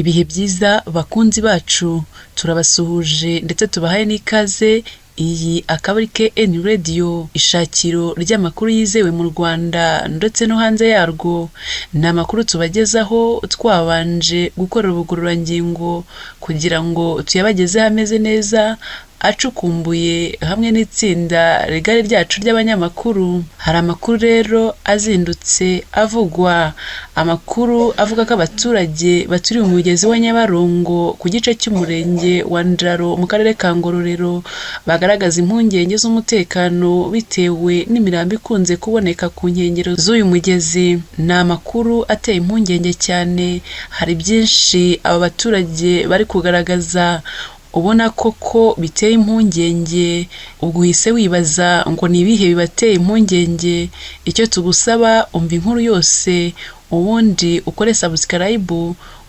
Ibihe byiza bakunzi bacu, turabasuhuje ndetse tubahaye n'ikaze. Iyi akaba ari KN Radio, ishakiro ry'amakuru yizewe mu Rwanda ndetse no hanze yarwo. Ni amakuru tubagezaho twabanje gukorera ubugororangingo kugira ngo tuyabagezeho ameze neza, acukumbuye hamwe n'itsinda rigari ryacu ry'abanyamakuru. Hari amakuru rero azindutse avugwa, amakuru avuga ko abaturage baturiye umugezi wa Nyabarongo ku gice cy'umurenge wa Ndaro mu karere ka Ngororero bagaragaza impungenge z'umutekano bitewe n'imirambo ikunze kuboneka ku nkengero z'uyu mugezi. Ni amakuru ateye impungenge cyane, hari byinshi aba baturage bari kugaragaza ubona koko biteye impungenge. Ubwo uhise wibaza ngo ni ibihe bibateye impungenge? Icyo tugusaba, umva inkuru yose ubundi ukore subscribe.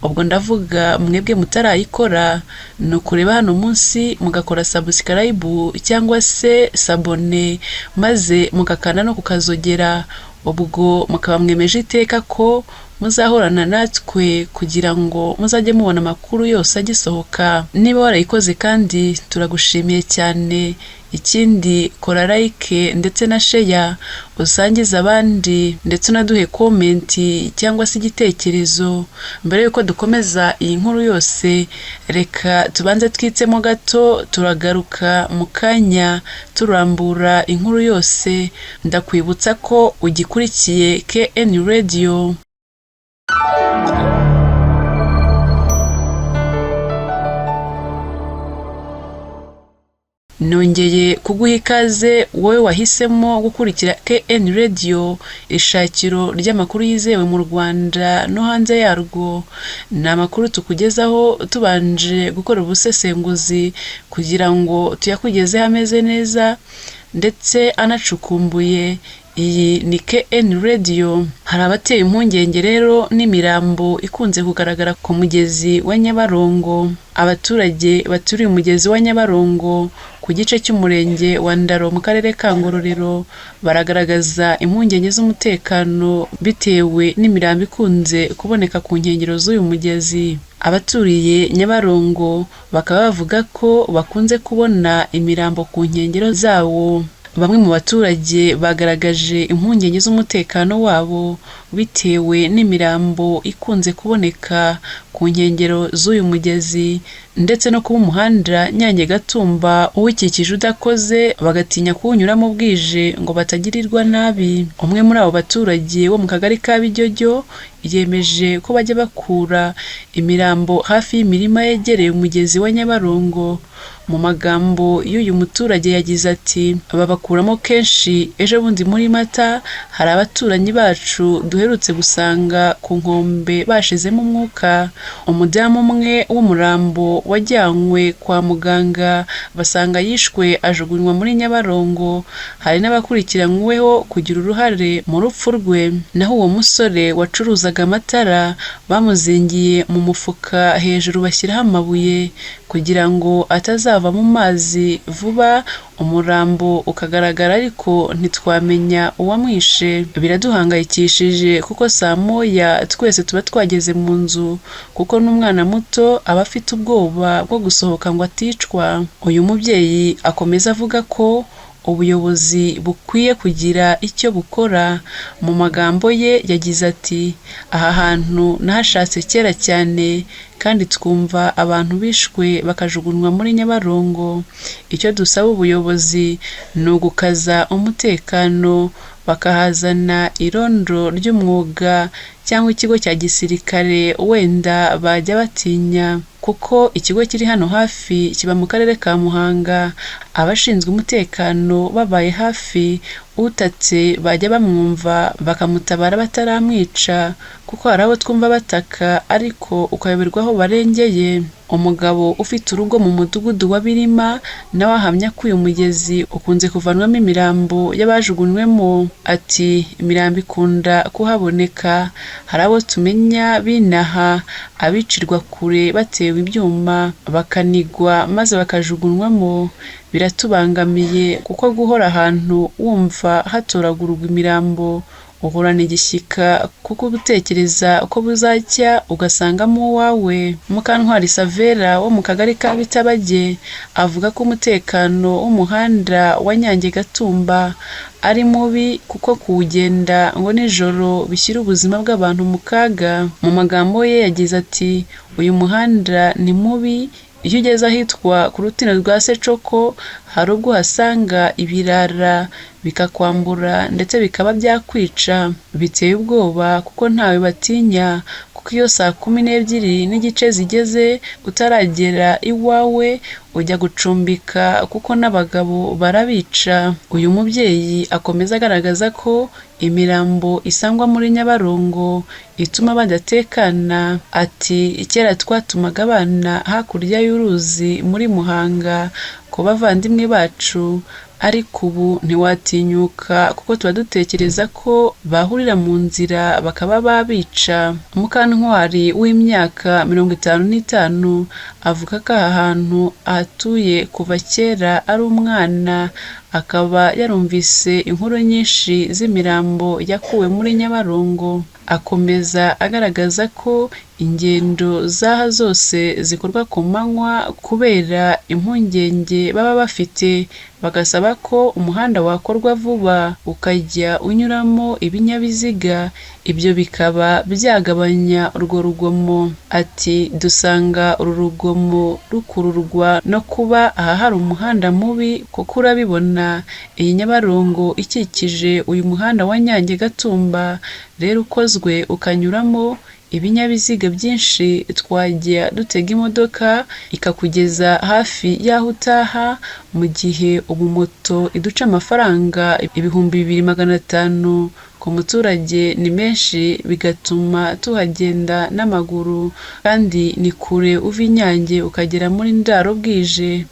Ubwo ndavuga mwebwe mutarayikora, ni ukureba hano munsi mugakora subscribe cyangwa se sabone, maze mugakanda no kukazogera. Ubwo mukaba mwemeje iteka ko muzahorana natwe kugira ngo muzajye mubona amakuru yose agisohoka. Niba warayikoze kandi turagushimiye cyane. Ikindi kora like ndetse na share, usangiza abandi ndetse unaduhe comment cyangwa se igitekerezo. Mbere yuko dukomeza iyi nkuru yose, reka tubanze twitsemo gato, turagaruka mu kanya turambura inkuru yose. Ndakwibutsa ko ugikurikiye KN Radio. Nongeye kuguha ikaze wowe wahisemo gukurikira KN Radio, ishakiro ry'amakuru yizewe mu Rwanda no hanze yarwo. Ni amakuru tukugezaho tubanje gukora ubusesenguzi kugira ngo tuyakugezeho ameze neza ndetse anacukumbuye. Iyi ni KN Radio. Hari abateye impungenge rero n'imirambo ikunze kugaragara ku mugezi wa Nyabarongo. Abaturage baturiye umugezi wa Nyabarongo ku gice cy'umurenge wa Ndaro mu karere ka Ngororero baragaragaza impungenge z'umutekano bitewe n'imirambo ikunze kuboneka ku nkengero z'uyu mugezi. Abaturiye Nyabarongo bakaba bavuga ko bakunze kubona imirambo ku nkengero zawo. Bamwe mu baturage bagaragaje impungenge z'umutekano wabo bitewe n'imirambo ikunze kuboneka ku nkengero z'uyu mugezi, ndetse no kuba umuhanda Nyange Gatumba uwukikije udakoze, bagatinya kuwunyuramo bwije ngo batagirirwa nabi. Umwe muri abo baturage wo mu kagari ka Bijyojyo yemeje ko bajya bakura imirambo hafi y'imirima yegereye umugezi wa Nyabarongo. Mu magambo y'uyu muturage yagize ati, babakuramo kenshi. Ejo bundi muri Mata hari abaturanyi bacu duherutse gusanga ku nkombe bashizemo umwuka. Umudamu umwe w'umurambo wajyanywe kwa muganga basanga yishwe ajugunywa muri Nyabarongo. Hari n'abakurikiranyweho kugira uruhare mu rupfu rwe. Naho uwo musore wacuruzaga amatara bamuzingiye mu mufuka hejuru bashyiraho amabuye kugira ngo atazava mu mazi vuba, umurambo ukagaragara ariko ntitwamenya uwamwishe. Biraduhangayikishije kuko saa moya twese tuba twageze mu nzu, kuko n'umwana muto aba afite ubwoba bwo gusohoka ngo aticwa. Uyu mubyeyi akomeza avuga ko ubuyobozi bukwiye kugira icyo bukora. Mu magambo ye yagize ati, aha hantu nahashatse kera cyane kandi twumva abantu bishwe bakajugunywa muri Nyabarongo. Icyo dusaba ubuyobozi ni ugukaza umutekano, bakahazana irondo ry'umwuga cyangwa ikigo cya gisirikare, wenda bajya batinya, kuko ikigo kiri hano hafi kiba mu karere ka Muhanga. Abashinzwe umutekano babaye hafi, utatse bajya bamwumva bakamutabara bataramwica, kuko hari abo twumva bataka ariko ukayoberwa aho barengeye. Umugabo ufite urugo mu mudugudu wa Birima nawe ahamya ko uyu mugezi ukunze kuvanwamo imirambo y'abajugunywemo. Ati, imirambo ikunda kuhaboneka. Hari abo tumenya binaha abicirwa kure batewe ibyuma bakanigwa maze bakajugunywamo. Biratubangamiye kuko guhora ahantu wumva hatoragurwa imirambo uhorana igishyika kuko ubutekereza uko buzacya ugasangamo uwawe. Mukantwari Savera wo mu kagari ka Bitabage avuga ko umutekano w'umuhanda wa Nyange Gatumba ari mubi kuko kuwugenda ngo nijoro bishyira ubuzima bw'abantu mu kaga. Mu magambo ye yagize ati uyu muhanda ni mubi, iyo ugeze ahitwa ku rutino rwa Secoko hari ubwo uhasanga ibirara bikakwambura ndetse bikaba byakwica. Biteye ubwoba kuko ntawe batinya, kuko iyo saa 12:15 zigeze utaragera iwawe ujya gucumbika kuko n'abagabo barabica. Uyu mubyeyi akomeza agaragaza ko imirambo isangwa muri Nyabarongo ituma badatekana. Ati kera twatumaga abana hakurya y'uruzi muri Muhanga ku bavandimwe bacu, ariko ubu ntiwatinyuka kuko tuba dutekereza ko bahurira mu nzira bakaba babica. Mukantwari w'imyaka 55 avuga ko aha hantu ahatuye kuva kera ari umwana, akaba yarumvise inkuru nyinshi z'imirambo yakuwe muri Nyabarongo. Akomeza agaragaza ko ingendo zaha zose zikorwa ku manywa kubera impungenge baba bafite, bagasaba ko umuhanda wakorwa vuba ukajya unyuramo ibinyabiziga, ibyo bikaba byagabanya urwo rugomo. Ati dusanga uru rugomo rukururwa no kuba aha hari umuhanda mubi, kuko urabibona iyi Nyabarongo ikikije uyu muhanda wa Nyange Gatumba rero ukozwe ukanyuramo ibinyabiziga byinshi, twajya dutega imodoka ikakugeza hafi y'aho utaha, mu gihe ubu moto iduca amafaranga 2,500 ku muturage ni menshi, bigatuma tuhagenda n'amaguru kandi ni kure uva Nyange ukagera muri Ndaro bwije.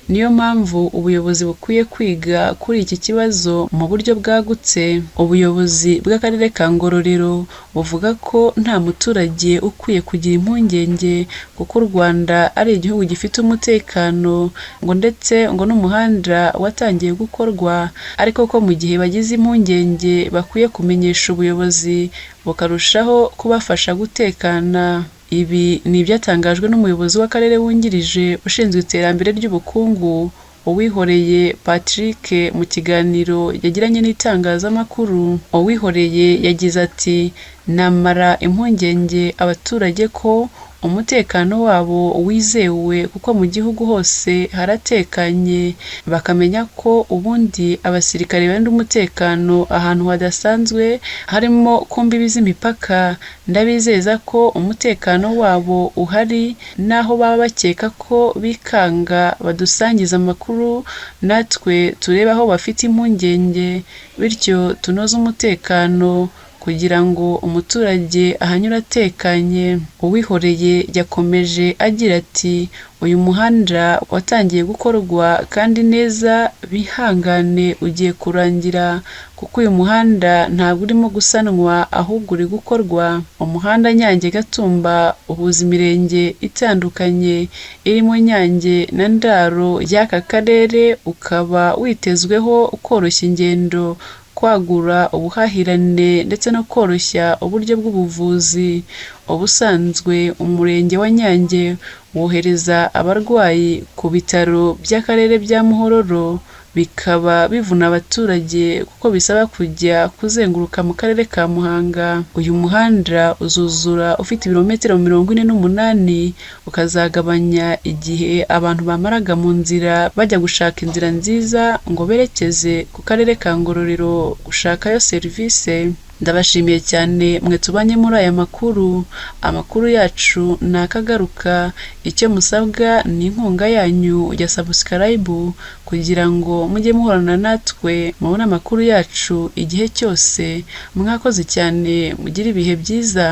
Niyo mpamvu ubuyobozi bukwiye kwiga kuri iki kibazo mu buryo bwagutse. Ubuyobozi bw'akarere ka Ngororero buvuga ko nta muturage ukwiye kugira impungenge kuko u Rwanda ari igihugu gifite umutekano, ngo ndetse ngo n'umuhanda watangiye gukorwa, ariko ko mu gihe bagize impungenge bakwiye kumenyesha ubuyobozi bukarushaho kubafasha gutekana. Ibi ni ibyatangajwe n'umuyobozi w'akarere wungirije ushinzwe iterambere ry'ubukungu Uwihoreye Patrick mu kiganiro yagiranye n'itangazamakuru. Uwihoreye yagize ati namara impungenge abaturage ko umutekano wabo wizewe kuko mu gihugu hose haratekanye, bakamenya ko ubundi abasirikare barinda umutekano ahantu hadasanzwe harimo ku mbibi z'imipaka. Ndabizeza ko umutekano wabo uhari, naho baba bakeka ko bikanga badusangiza amakuru natwe tureba aho bafite impungenge, bityo tunoze umutekano kugira ngo umuturage ahanyura atekanye. Uwihoreye yakomeje agira ati uyu muhanda watangiye gukorwa kandi neza, bihangane ugiye kurangira kuko uyu muhanda ntabwo urimo gusanwa ahubwo uri gukorwa. Umuhanda Nyange Gatumba uhuza imirenge itandukanye irimo Nyange na Ndaro y'aka karere, ukaba witezweho koroshya ingendo, kwagura ubuhahirane ndetse no koroshya uburyo bw'ubuvuzi. Ubusanzwe umurenge wa Nyange wohereza abarwayi ku bitaro by'akarere bya Muhororo, bikaba bivuna abaturage kuko bisaba kujya kuzenguruka mu karere ka Muhanga. Uyu muhanda uzuzura ufite ibirometero 48, ukazagabanya igihe abantu bamaraga mu nzira bajya gushaka inzira nziza ngo berekeze ku karere ka Ngororero gushakayo serivisi. Ndabashimiye cyane mwe tubanye muri aya makuru. Amakuru yacu nakagaruka, icyo musabwa ni inkunga yanyu ya subscribe kugira ngo mujye muhorana natwe mubona amakuru yacu igihe cyose. Mwakoze cyane, mugire ibihe byiza.